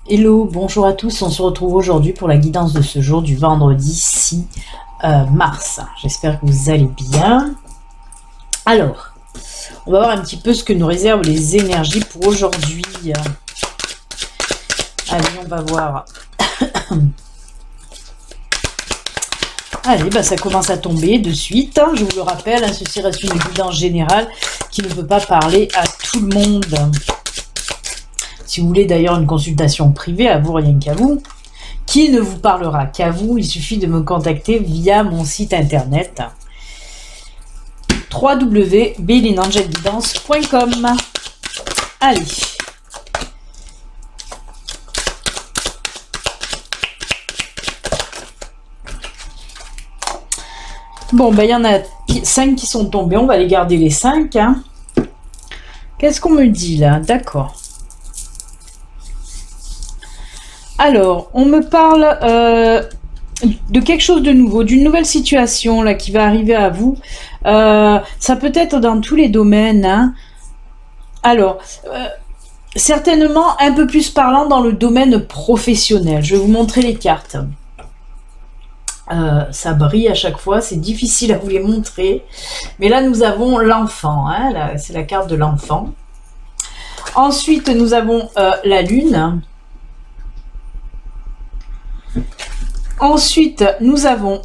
Hello, bonjour à tous, on se retrouve aujourd'hui pour la guidance de ce jour du vendredi 6 mars. J'espère que vous allez bien. Alors, on va voir un petit peu ce que nous réservent les énergies pour aujourd'hui. Allez, on va voir. Allez, ça commence à tomber de suite. Je vous le rappelle, ceci reste une guidance générale qui ne peut pas parler à tout le monde. Si vous voulez d'ailleurs une consultation privée, à vous, rien qu'à vous, qui ne vous parlera qu'à vous, il suffit de me contacter via mon site internet www.belinangelguidance.com. Allez. Bon, il y en a 5 qui sont tombés, on va les garder les 5. Qu'est-ce qu'on me dit là? D'accord. Alors, on me parle de quelque chose de nouveau, d'une nouvelle situation là qui va arriver à vous. Ça peut être dans tous les domaines. Alors, certainement un peu plus parlant dans le domaine professionnel. Je vais vous montrer les cartes. Ça brille à chaque fois, c'est difficile à vous les montrer. Mais là, nous avons l'enfant. C'est la carte de l'enfant. Ensuite, nous avons la lune. Ensuite, nous avons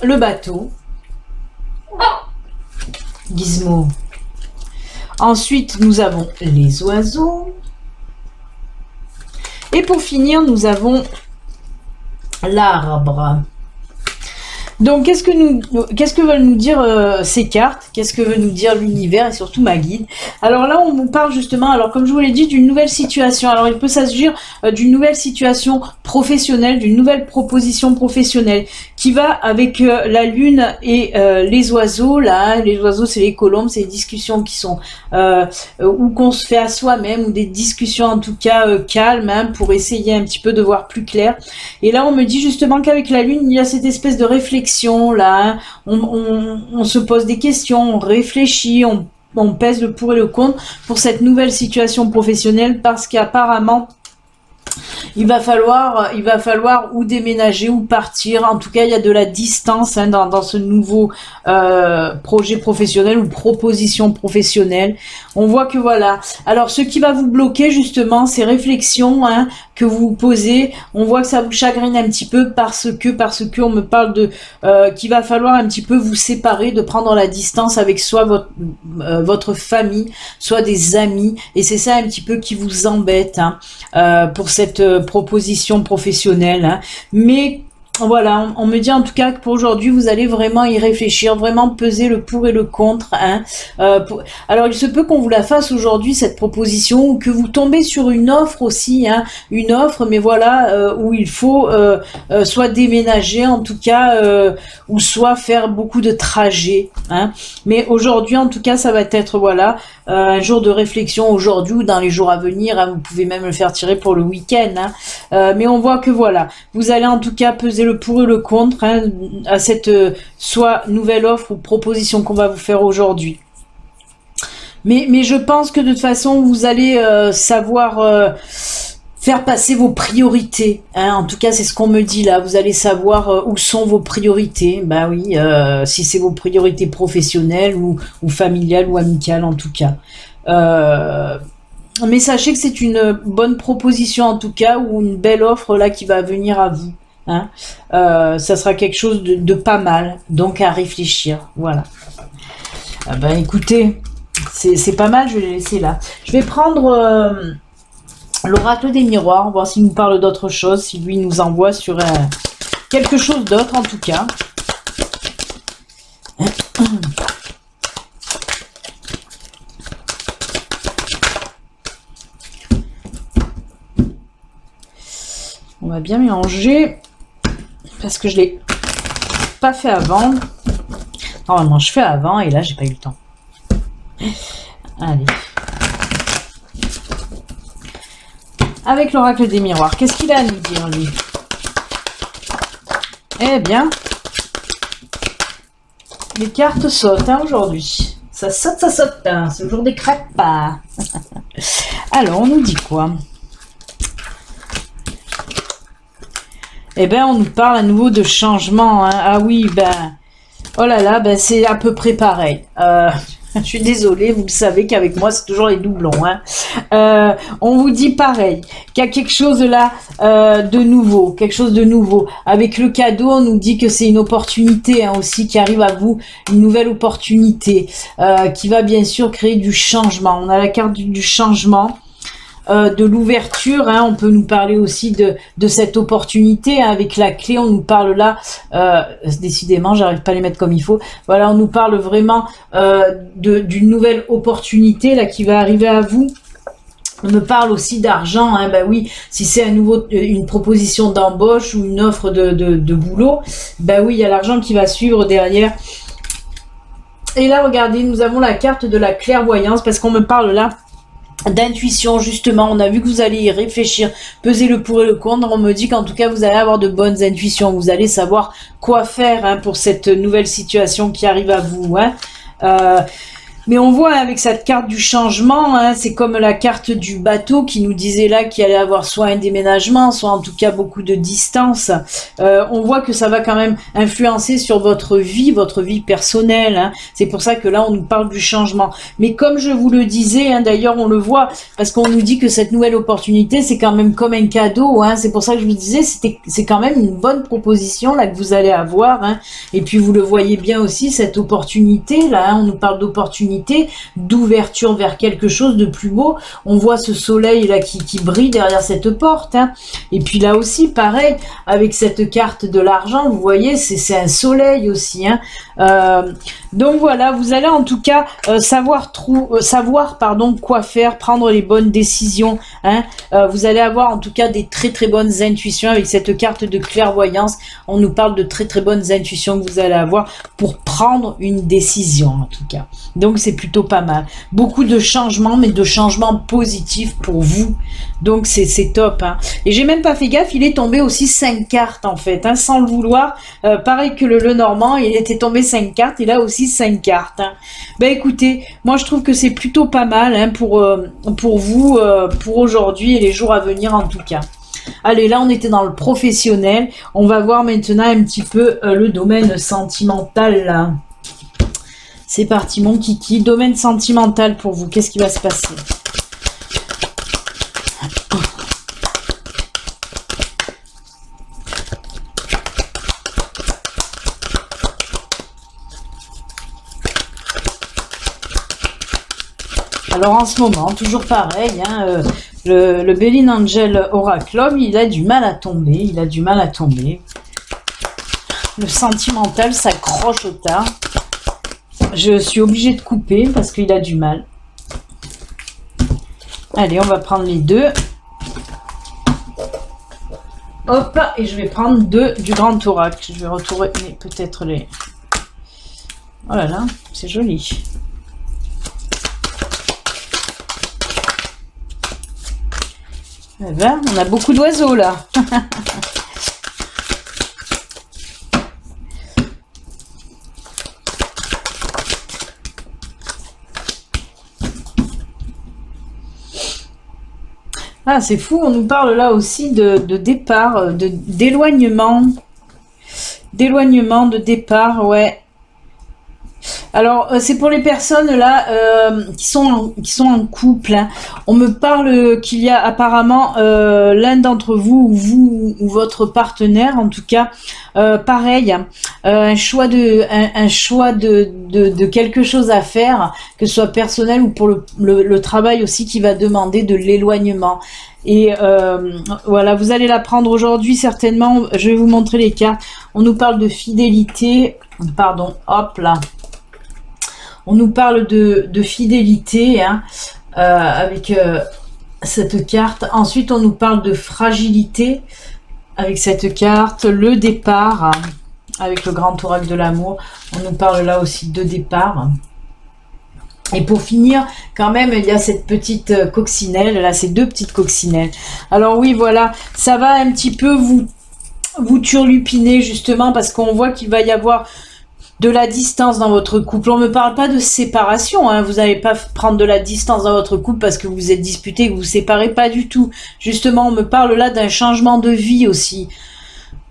le bateau. Gizmo. Ensuite, nous avons les oiseaux. Et pour finir, nous avons l'arbre. Donc, qu'est-ce que veulent nous dire ces cartes? Qu'est-ce que veut nous dire l'univers et surtout ma guide? Alors là, on nous parle justement, alors comme je vous l'ai dit, d'une nouvelle situation. Alors, il peut s'agir d'une nouvelle situation professionnelle, d'une nouvelle proposition professionnelle qui va avec la lune et les oiseaux. Là, les oiseaux, c'est les colombes, c'est des discussions qui sont ou qu'on se fait à soi-même, ou des discussions en tout cas calmes, pour essayer un petit peu de voir plus clair. Et là, on me dit justement qu'avec la lune, il y a cette espèce de réflexion là, on se pose des questions, on réfléchit, on pèse le pour et le contre pour cette nouvelle situation professionnelle, parce qu'apparemment il va falloir ou déménager ou partir. En tout cas, il y a de la distance dans ce nouveau projet professionnel ou proposition professionnelle. On voit que voilà. Alors, ce qui va vous bloquer justement, ces réflexions que vous vous posez, on voit que ça vous chagrine un petit peu parce que on me parle de qu'il va falloir un petit peu vous séparer, de prendre la distance avec soit votre famille, soit des amis, et c'est ça un petit peu qui vous embête pour cette proposition professionnelle. Mais voilà, on me dit en tout cas que pour aujourd'hui, vous allez vraiment y réfléchir, vraiment peser le pour et le contre. Alors, il se peut qu'on vous la fasse aujourd'hui, cette proposition, ou que vous tombez sur une offre aussi, une offre, mais voilà, où il faut soit déménager, en tout cas, ou soit faire beaucoup de trajets. Mais aujourd'hui, en tout cas, ça va être, voilà, un jour de réflexion aujourd'hui ou dans les jours à venir. Vous pouvez même le faire tirer pour le week-end. Mais on voit que voilà, vous allez en tout cas peser le pour et le contre à cette soit nouvelle offre ou proposition qu'on va vous faire aujourd'hui. Mais je pense que de toute façon, vous allez savoir faire passer vos priorités. En tout cas, c'est ce qu'on me dit là. Vous allez savoir où sont vos priorités. Bah oui, si c'est vos priorités professionnelles ou familiales ou amicales en tout cas. Mais sachez que c'est une bonne proposition en tout cas, ou une belle offre là qui va venir à vous. Ça sera quelque chose de pas mal, donc à réfléchir. Voilà. Écoutez, c'est pas mal, je vais les laisser là. Je vais prendre l'oracle des miroirs, voir s'il nous parle d'autre chose, si lui nous envoie sur quelque chose d'autre en tout cas. On va bien mélanger parce que je l'ai pas fait avant. Normalement, je fais avant et là, j'ai pas eu le temps. Allez. Avec l'oracle des miroirs, qu'est-ce qu'il a à nous dire, lui? Eh bien, les cartes sautent aujourd'hui. Ça saute, ça saute. C'est le jour des crêpes. Alors, on nous dit quoi? Eh ben, on nous parle à nouveau de changement, hein. Ah oui, ben, oh là là, ben c'est à peu près pareil. Je suis désolée, vous le savez qu'avec moi, c'est toujours les doublons, hein. On vous dit pareil, qu'il y a quelque chose là de nouveau, quelque chose de nouveau. Avec le cadeau, on nous dit que c'est une opportunité hein, aussi qui arrive à vous, une nouvelle opportunité qui va bien sûr créer du changement. On a la carte du changement. De l'ouverture, hein, on peut nous parler aussi de cette opportunité hein, avec la clé, on nous parle là, décidément j'arrive pas à les mettre comme il faut, voilà, on nous parle vraiment d'une nouvelle opportunité là qui va arriver à vous. On me parle aussi d'argent, hein, bah oui, si c'est à nouveau une proposition d'embauche ou une offre de boulot, bah oui, il y a l'argent qui va suivre derrière. Et là, regardez, nous avons la carte de la clairvoyance parce qu'on me parle là d'intuition justement, on a vu que vous allez y réfléchir, peser le pour et le contre, on me dit qu'en tout cas vous allez avoir de bonnes intuitions, vous allez savoir quoi faire hein, pour cette nouvelle situation qui arrive à vous, hein. Mais on voit avec cette carte du changement, hein, c'est comme la carte du bateau qui nous disait là qu'il allait avoir soit un déménagement, soit en tout cas beaucoup de distance. On voit que ça va quand même influencer sur votre vie personnelle. Hein. C'est pour ça que là on nous parle du changement. Mais comme je vous le disais, hein, d'ailleurs on le voit, parce qu'on nous dit que cette nouvelle opportunité c'est quand même comme un cadeau. Hein. C'est pour ça que je vous disais, c'est quand même une bonne proposition là que vous allez avoir. Hein. Et puis vous le voyez bien aussi, cette opportunité là, hein, on nous parle d'opportunité, d'ouverture vers quelque chose de plus beau. On voit ce soleil là qui brille derrière cette porte hein. Et puis là aussi pareil avec cette carte de l'argent, vous voyez c'est un soleil aussi hein. Donc voilà, vous allez en tout cas savoir quoi faire, prendre les bonnes décisions hein. Vous allez avoir en tout cas des très bonnes intuitions avec cette carte de clairvoyance. On nous parle de très bonnes intuitions que vous allez avoir pour prendre une décision en tout cas. Donc c'est plutôt pas mal. Beaucoup de changements, mais de changements positifs pour vous. Donc c'est top. Hein. Et j'ai même pas fait gaffe, il est tombé aussi 5 cartes en fait, hein, sans le vouloir. Pareil que le Normand, il était tombé 5 cartes, il a aussi 5 cartes. Hein. Ben écoutez, moi je trouve que c'est plutôt pas mal hein, pour vous, pour aujourd'hui et les jours à venir en tout cas. Allez, là on était dans le professionnel. On va voir maintenant un petit peu le domaine sentimental là. C'est parti mon kiki, domaine sentimental pour vous, qu'est-ce qui va se passer? Alors en ce moment, toujours pareil, hein, le Béline Angel Oracle, il a du mal à tomber, Le sentimental s'accroche au tas. Je suis obligée de couper parce qu'il a du mal. Allez, on va prendre les deux. Hop, et je vais prendre deux du Grand Oracle. Je vais retourner peut-être les... Oh là là, c'est joli. Eh ben, on a beaucoup d'oiseaux là. Ah, c'est fou, on nous parle là aussi de départ, d'éloignement. D'éloignement, de départ, ouais. Alors, c'est pour les personnes là qui sont en couple. Hein. On me parle qu'il y a apparemment l'un d'entre vous ou votre partenaire, en tout cas, pareil, un choix de quelque chose à faire, que ce soit personnel ou pour le travail aussi, qui va demander de l'éloignement. Et voilà, vous allez l'apprendre aujourd'hui certainement. Je vais vous montrer les cartes. On nous parle de fidélité. Pardon, hop là. On nous parle de fidélité hein, avec cette carte. Ensuite, on nous parle de fragilité avec cette carte. Le départ hein, avec le Grand Oracle de l'amour. On nous parle là aussi de départ. Et pour finir, quand même, il y a cette petite coccinelle. Là, ces deux petites coccinelles. Alors oui, voilà, ça va un petit peu vous turlupiner justement parce qu'on voit qu'il va y avoir de la distance dans votre couple. On ne me parle pas de séparation, hein. Vous n'allez pas prendre de la distance dans votre couple parce que vous êtes disputé, que vous vous séparez, pas du tout. Justement, on me parle là d'un changement de vie aussi.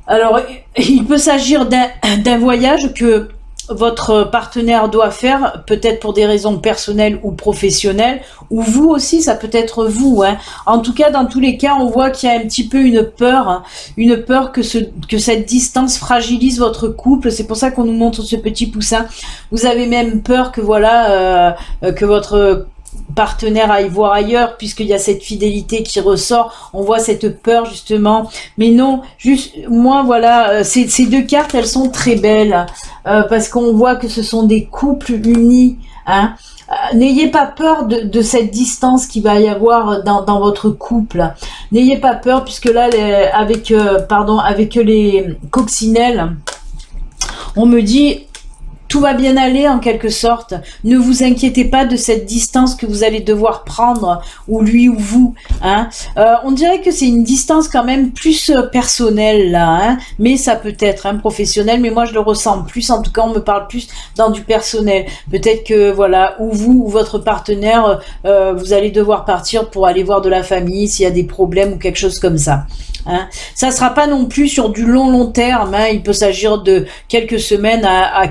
Alors, il peut s'agir d'un voyage que votre partenaire doit faire, peut-être pour des raisons personnelles ou professionnelles, ou vous aussi, ça peut être vous. Hein. En tout cas, dans tous les cas, on voit qu'il y a un petit peu une peur que cette distance fragilise votre couple. C'est pour ça qu'on nous montre ce petit poussin. Vous avez même peur que voilà, que votre partenaire aille voir ailleurs, puisqu'il y a cette fidélité qui ressort, on voit cette peur justement, mais non, juste moi voilà, ces deux cartes elles sont très belles, parce qu'on voit que ce sont des couples unis, hein. N'ayez pas peur de cette distance qu'il va y avoir dans votre couple, n'ayez pas peur, puisque là avec les coccinelles, on me dit tout va bien aller en quelque sorte. Ne vous inquiétez pas de cette distance que vous allez devoir prendre, ou lui ou vous. Hein. On dirait que c'est une distance quand même plus personnelle là, hein. Mais ça peut être professionnel, mais moi je le ressens plus, en tout cas on me parle plus dans du personnel. Peut-être que voilà, ou vous ou votre partenaire, vous allez devoir partir pour aller voir de la famille s'il y a des problèmes ou quelque chose comme ça. Hein. Ça sera pas non plus sur du long terme, hein. Il peut s'agir de quelques semaines à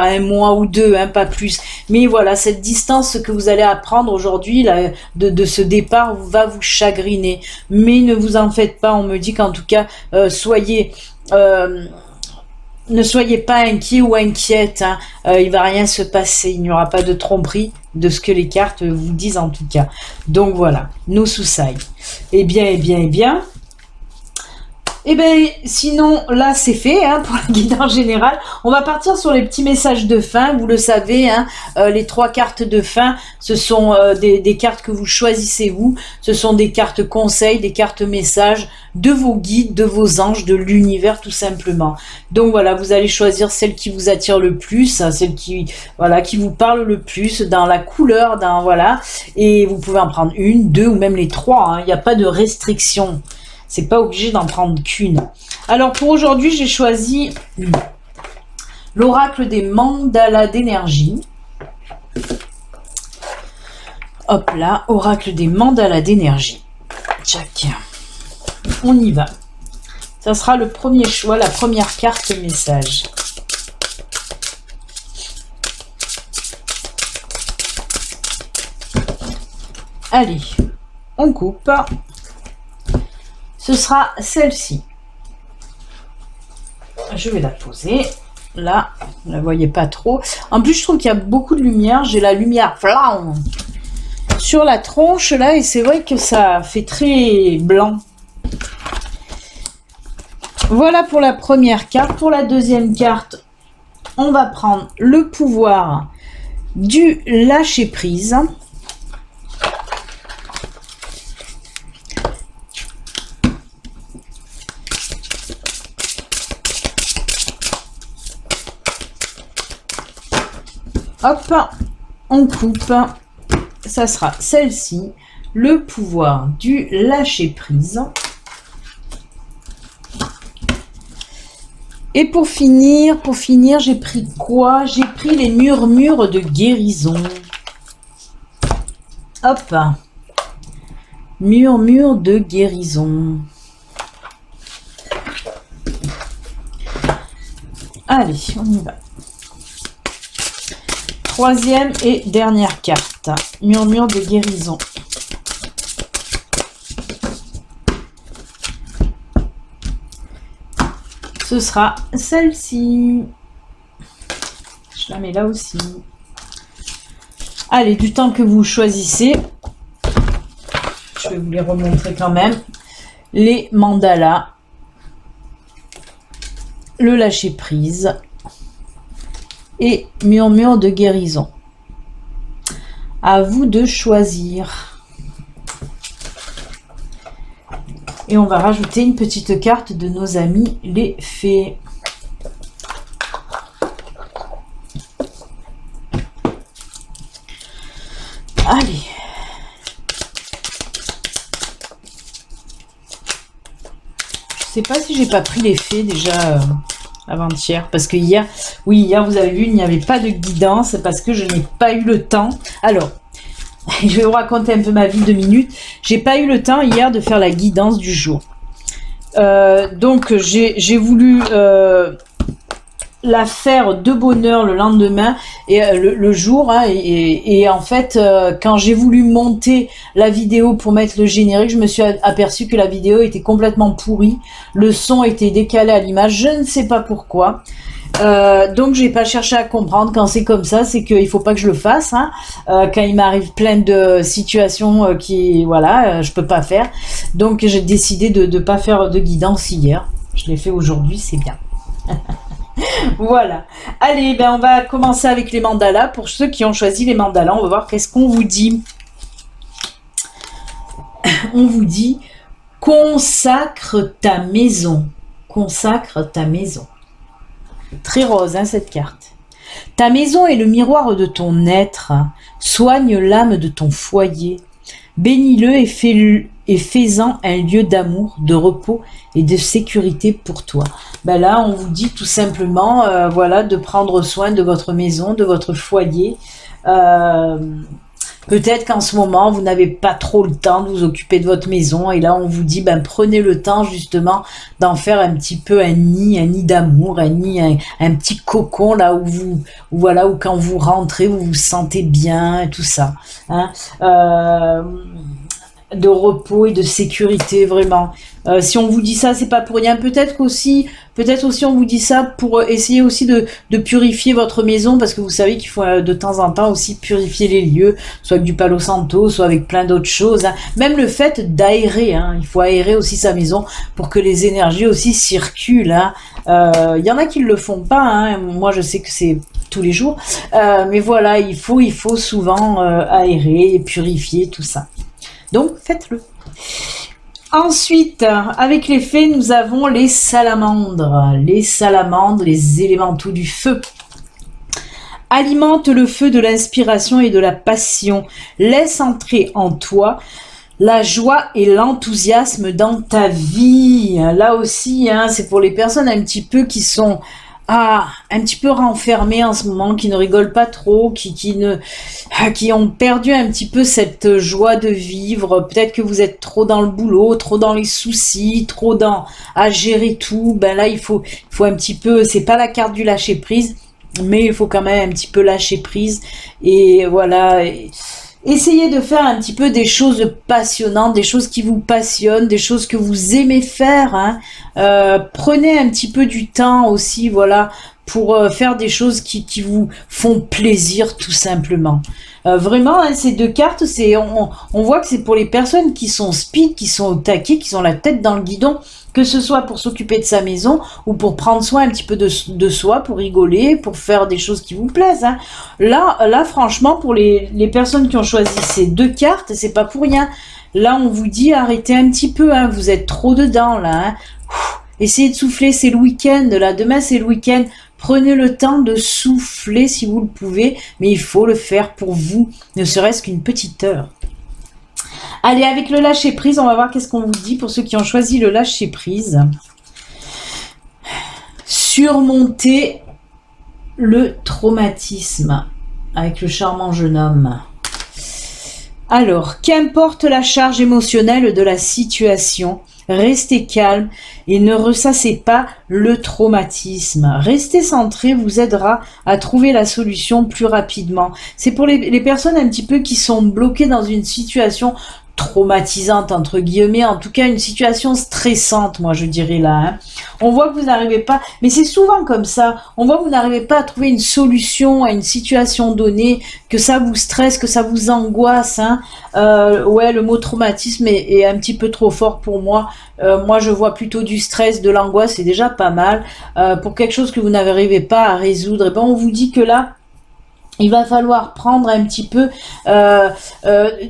un mois ou deux, hein, pas plus. Mais voilà, cette distance que vous allez apprendre aujourd'hui de ce départ va vous chagriner. Mais ne vous en faites pas, on me dit qu'en tout cas, ne soyez pas inquiet ou inquiète, hein. Il va rien se passer, il n'y aura pas de tromperie de ce que les cartes vous disent en tout cas. Donc voilà, no suicide. Eh bien. Et bien, sinon, là, c'est fait hein, pour la guidance générale. On va partir sur les petits messages de fin. Vous le savez, hein, les 3 cartes de fin, ce sont des cartes que vous choisissez vous. Ce sont des cartes conseils, des cartes messages de vos guides, de vos anges, de l'univers, tout simplement. Donc voilà, vous allez choisir celle qui vous attire le plus, celle qui vous parle le plus, dans la couleur, voilà. Et vous pouvez en prendre 1, 2 ou même les 3. Hein. Il n'y a pas de restriction. C'est pas obligé d'en prendre qu'une. Alors pour aujourd'hui, j'ai choisi l'oracle des mandalas d'énergie. Hop là, oracle des mandalas d'énergie. Tchac. On y va. Ça sera le premier choix, la première carte message. Allez, on coupe. Ce sera celle-ci. Je vais la poser. Là, vous ne la voyez pas trop. En plus, je trouve qu'il y a beaucoup de lumière. J'ai la lumière sur la tronche, là. Et c'est vrai que ça fait très blanc. Voilà pour la première carte. Pour la deuxième carte, on va prendre le pouvoir du lâcher-prise. Hop, on coupe. Ça sera celle-ci, le pouvoir du lâcher-prise. Et pour finir, j'ai pris quoi? J'ai pris les murmures de guérison. Hop, murmures de guérison. Allez, on y va. Troisième et dernière carte, murmure de guérison. Ce sera celle-ci. Je la mets là aussi. Allez, du temps que vous choisissez, je vais vous les remontrer quand même. Les mandalas, le lâcher-prise et murmure de guérison. À vous de choisir. Et on va rajouter une petite carte de nos amis les fées. Allez. Je sais pas si j'ai pas pris les fées déjà avant-hier, parce que hier, vous avez vu, il n'y avait pas de guidance parce que je n'ai pas eu le temps. Alors, je vais vous raconter un peu ma vie 2 minutes. J'ai pas eu le temps hier de faire la guidance du jour. Donc j'ai voulu la faire de bonne heure le lendemain et le jour, hein, et en fait quand j'ai voulu monter la vidéo pour mettre le générique, je me suis aperçu que la vidéo était complètement pourrie, le son était décalé à l'image, je ne sais pas pourquoi. Donc j'ai pas cherché à comprendre. Quand c'est comme ça, c'est qu'il faut pas que je le fasse, hein. Quand il m'arrive plein de situations qui, voilà, je peux pas faire, donc j'ai décidé de pas faire de guidance hier. Je l'ai fait aujourd'hui, c'est bien. Voilà. Allez, ben on va commencer avec les mandalas. Pour ceux qui ont choisi les mandalas, on va voir qu'est-ce qu'on vous dit. On vous dit consacre ta maison. Consacre ta maison. Très rose, hein, cette carte. Ta maison est le miroir de ton être. Soigne l'âme de ton foyer. Bénis-le et fais-en un lieu d'amour, de repos et de sécurité pour toi. Ben là, on vous dit tout simplement, voilà, de prendre soin de votre maison, de votre foyer. Peut-être qu'en ce moment, vous n'avez pas trop le temps de vous occuper de votre maison. Et là, on vous dit, ben, prenez le temps justement d'en faire un petit peu un nid d'amour, un nid, un petit cocon là où voilà, où quand vous rentrez, vous vous sentez bien et tout ça. Hein. De repos et de sécurité, vraiment. Si on vous dit ça, c'est pas pour rien. Peut-être aussi on vous dit ça pour essayer aussi de purifier votre maison, parce que vous savez qu'il faut de temps en temps aussi purifier les lieux, soit avec du Palo Santo, soit avec plein d'autres choses. Hein. Même le fait d'aérer, hein, il faut aérer aussi sa maison pour que les énergies aussi circulent. Hein. Y en a qui le font pas. Hein. Moi, je sais que c'est tous les jours, mais voilà, il faut souvent aérer et purifier tout ça. Donc, faites-le. Ensuite, avec les fées, nous avons les salamandres. Les salamandres, les élémentaux du feu. Alimente le feu de l'inspiration et de la passion. Laisse entrer en toi la joie et l'enthousiasme dans ta vie. Là aussi, hein, c'est pour les personnes un petit peu qui sont un petit peu renfermés en ce moment, qui ne rigolent pas trop, qui ont perdu un petit peu cette joie de vivre. Peut-être que vous êtes trop dans le boulot, trop dans les soucis, trop à gérer tout. Ben là, il faut un petit peu, c'est pas la carte du lâcher prise, mais il faut quand même un petit peu lâcher prise. Et voilà. Essayez de faire un petit peu des choses passionnantes, des choses qui vous passionnent, des choses que vous aimez faire. Hein. Prenez un petit peu du temps aussi, voilà, pour faire des choses qui vous font plaisir, tout simplement. Vraiment, hein, ces deux cartes, on voit que c'est pour les personnes qui sont speed, qui sont au taquet, qui ont la tête dans le guidon, que ce soit pour s'occuper de sa maison ou pour prendre soin un petit peu de soi, pour rigoler, pour faire des choses qui vous plaisent. Hein. Là, franchement, pour les personnes qui ont choisi ces deux cartes, c'est pas pour rien. Là, on vous dit arrêtez un petit peu, hein, vous êtes trop dedans là. Hein. Essayez de souffler, c'est le week-end. Là, demain c'est le week-end. Prenez le temps de souffler si vous le pouvez, mais il faut le faire pour vous, ne serait-ce qu'une petite heure. Allez, avec le lâcher prise, on va voir qu'est-ce qu'on vous dit pour ceux qui ont choisi le lâcher prise. Surmonter le traumatisme avec le charmant jeune homme. Alors, qu'importe la charge émotionnelle de la situation, restez calme et ne ressassez pas le traumatisme. Rester centré vous aidera à trouver la solution plus rapidement. C'est pour les personnes un petit peu qui sont bloquées dans une situation traumatisante, entre guillemets, en tout cas une situation stressante, moi je dirais là. Hein. On voit que vous n'arrivez pas, mais c'est souvent comme ça, on voit que vous n'arrivez pas à trouver une solution à une situation donnée, que ça vous stresse, que ça vous angoisse. Hein. Ouais, le mot traumatisme est un petit peu trop fort pour moi. Moi je vois plutôt du stress, de l'angoisse, c'est déjà pas mal. Pour quelque chose que vous n'arrivez pas à résoudre, et ben on vous dit que là, il va falloir prendre un petit peu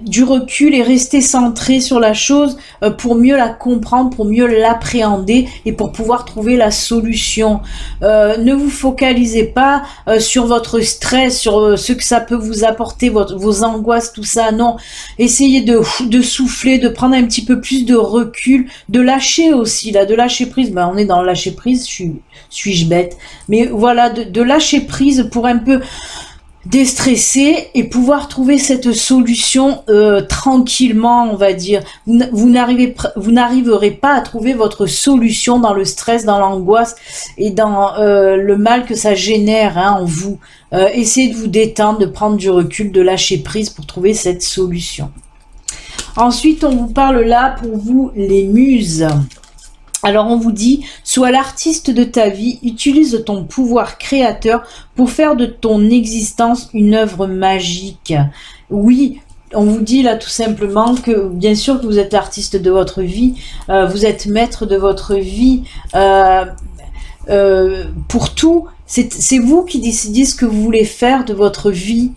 du recul et rester centré sur la chose pour mieux la comprendre, pour mieux l'appréhender et pour pouvoir trouver la solution. Ne vous focalisez pas sur votre stress, sur ce que ça peut vous apporter, vos angoisses, tout ça. Non, essayez de souffler, de prendre un petit peu plus de recul, de lâcher aussi, là, de lâcher prise. Ben, on est dans le lâcher prise, suis-je bête? Mais voilà, de lâcher prise pour un peu déstresser et pouvoir trouver cette solution tranquillement, on va dire. Vous n'arriverez pas à trouver votre solution dans le stress, dans l'angoisse et dans le mal que ça génère en vous. Essayez de vous détendre, de prendre du recul, de lâcher prise pour trouver cette solution. Ensuite, on vous parle là pour vous, les muses. Alors on vous dit, sois l'artiste de ta vie, utilise ton pouvoir créateur pour faire de ton existence une œuvre magique. Oui, on vous dit là tout simplement que bien sûr que vous êtes l'artiste de votre vie, vous êtes maître de votre vie pour tout. C'est vous qui décidez ce que vous voulez faire de votre vie.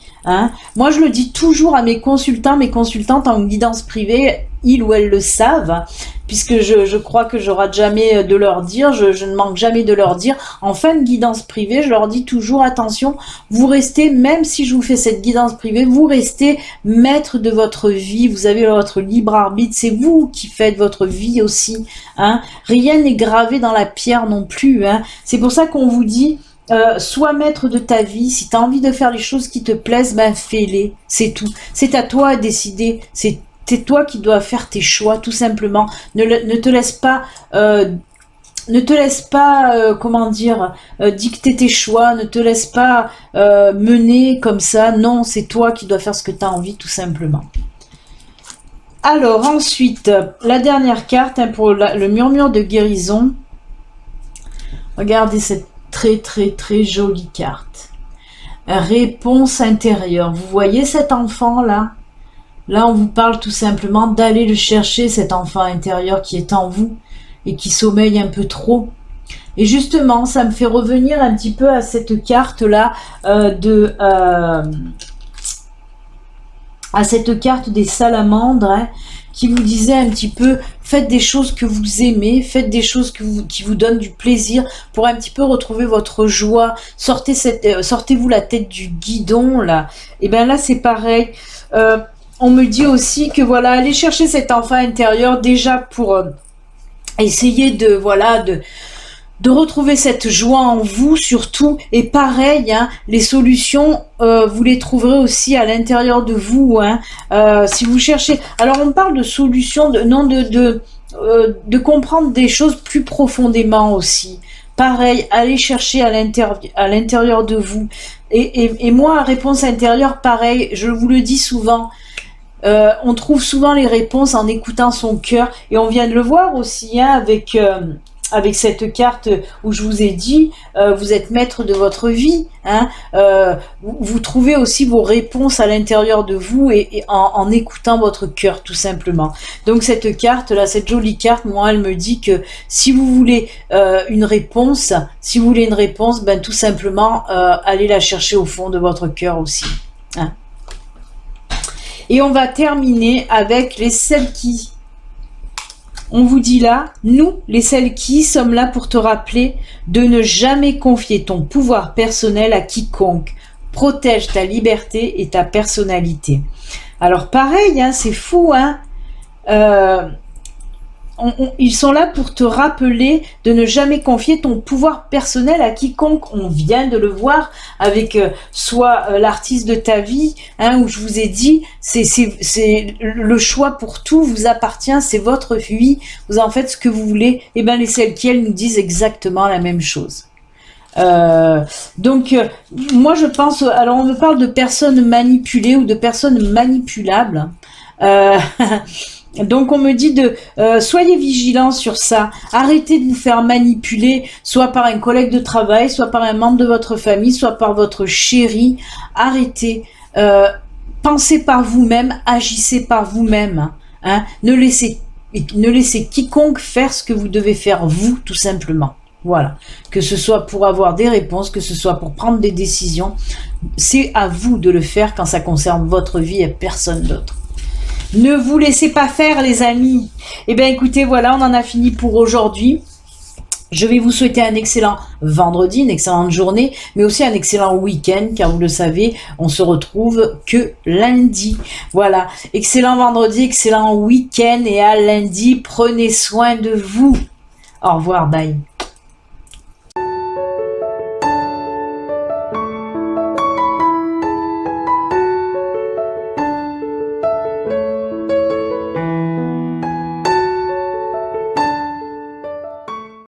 Moi, je le dis toujours à mes consultants, mes consultantes en guidance privée, ils ou elles le savent, puisque je crois que je rate jamais de leur dire, je ne manque jamais de leur dire. En fin de guidance privée, je leur dis toujours, attention, vous restez, même si je vous fais cette guidance privée, vous restez maître de votre vie, vous avez votre libre arbitre, c'est vous qui faites votre vie aussi. Rien n'est gravé dans la pierre non plus. C'est pour ça qu'on vous dit, sois maître de ta vie. Si tu as envie de faire les choses qui te plaisent, ben fais-les, c'est tout. C'est à toi de décider, c'est toi qui dois faire tes choix, tout simplement. Ne te laisse pas comment dire, dicter tes choix, ne te laisse pas mener comme ça. Non, c'est toi qui dois faire ce que tu as envie, tout simplement. Alors ensuite, la dernière carte pour le murmure de guérison. Regardez cette très très très jolie carte. Réponse intérieure. Vous voyez cet enfant là? Là, on vous parle tout simplement d'aller le chercher, cet enfant intérieur qui est en vous et qui sommeille un peu trop. Et justement, ça me fait revenir un petit peu à cette carte-là à cette carte des salamandres, qui vous disait un petit peu, faites des choses que vous aimez, faites des choses qui vous donnent du plaisir pour un petit peu retrouver votre joie. Sortez-vous la tête du guidon, là. Et bien là, c'est pareil. On me dit aussi que voilà, allez chercher cet enfant intérieur déjà pour essayer de retrouver cette joie en vous surtout. Et pareil, les solutions, vous les trouverez aussi à l'intérieur de vous. Si vous cherchez, alors on parle de solutions, de comprendre des choses plus profondément aussi. Pareil, allez chercher à l'intérieur de vous. Et moi, réponse intérieure, pareil, je vous le dis souvent. On trouve souvent les réponses en écoutant son cœur, et on vient de le voir aussi avec cette carte où je vous ai dit, vous êtes maître de votre vie. Vous trouvez aussi vos réponses à l'intérieur de vous et en écoutant votre cœur, tout simplement. Donc cette carte là, cette jolie carte, moi, elle me dit que si vous voulez une réponse, ben tout simplement, allez la chercher au fond de votre cœur aussi. Et on va terminer avec les Selkies. On vous dit là, nous, les Selkies, sommes là pour te rappeler de ne jamais confier ton pouvoir personnel à quiconque. Protège ta liberté et ta personnalité. Alors pareil, c'est fou, ils sont là pour te rappeler de ne jamais confier ton pouvoir personnel à quiconque. On vient de le voir avec soit l'artiste de ta vie, où je vous ai dit, c'est le choix pour tout vous appartient, c'est votre vie, vous en faites ce que vous voulez. Et bien les Selkies, elles nous disent exactement la même chose. Donc moi je pense, alors on me parle de personnes manipulées ou de personnes manipulables. Donc on me dit soyez vigilants sur ça, arrêtez de vous faire manipuler, soit par un collègue de travail, soit par un membre de votre famille, soit par votre chéri. Arrêtez, pensez par vous-même, agissez par vous-même. Ne laissez quiconque faire ce que vous devez faire vous, tout simplement. Voilà, que ce soit pour avoir des réponses, que ce soit pour prendre des décisions, c'est à vous de le faire quand ça concerne votre vie et personne d'autre. Ne vous laissez pas faire, les amis. Eh bien, écoutez, voilà, on en a fini pour aujourd'hui. Je vais vous souhaiter un excellent vendredi, une excellente journée, mais aussi un excellent week-end, car vous le savez, on se retrouve que lundi. Voilà, excellent vendredi, excellent week-end, et à lundi, prenez soin de vous. Au revoir, bye.